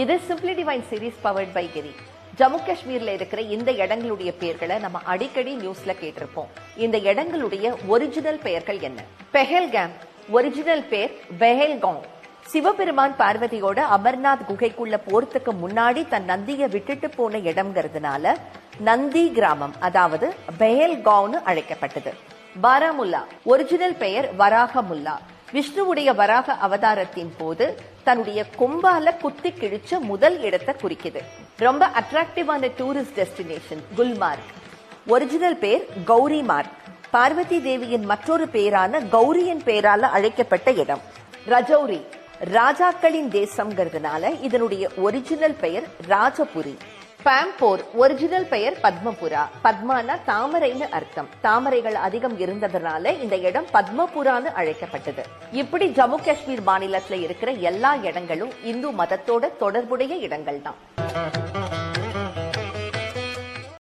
இது simply divine series powered by Giri. Jammu காஷ்மீர்ல இருக்கிற இந்த இடங்களுடைய பெயர்களை நம்ம அடிக்கடி நியூஸ்ல கேட்டிருப்போம். இந்த இடங்களுடைய ஒரிஜினல் பெயர்கள் என்ன? பெஹல்காம் ஒரிஜினல் பேர் பெஹல்காம். சிவபெருமான் பார்வதியோட அமர்நாத் குகைக்குள்ள போறதுக்கு முன்னாடி தன் நந்தியை விட்டுட்டு போன இடம்ங்கிறதுனால நந்தி கிராமம், அதாவது பெஹல்காவ்னு அழைக்கப்பட்டது. பாராமுல்லா ஒரிஜினல் பெயர் வராகமுல்லா. விஷ்ணுவுடைய வராக அவதாரத்தின் போது தன்னுடைய கொம்பால குத்தி கிழிச்ச முதல் இடத்தை குறிக்குது. ரொம்ப அட்ராக்டிவான டூரிஸ்ட் டெஸ்டினேஷன் குல்மார்க். ஒரிஜினல் பேர் கௌரி மார்க். பார்வதி தேவியின் மற்றொரு பேரான கௌரியின் பேரால அழைக்கப்பட்ட இடம். ரஜௌரி ராஜாக்களின் தேசம்ங்கிறதுனால இதனுடைய ஒரிஜினல் பெயர் ராஜபுரி. பாம்போர் ஒரிஜினல் பெயர் பத்மபுரா. பத்மானா தாமரைன்னு அர்த்தம். தாமரைகள் அதிகம் இருந்ததுனால இந்த இடம் பத்மபுரான்னு அழைக்கப்பட்டது. இப்படி ஜம்மு காஷ்மீர் மாநிலத்துல இருக்கிற எல்லா இடங்களும் இந்து மதத்தோட தொடர்புடைய இடங்கள் தான்.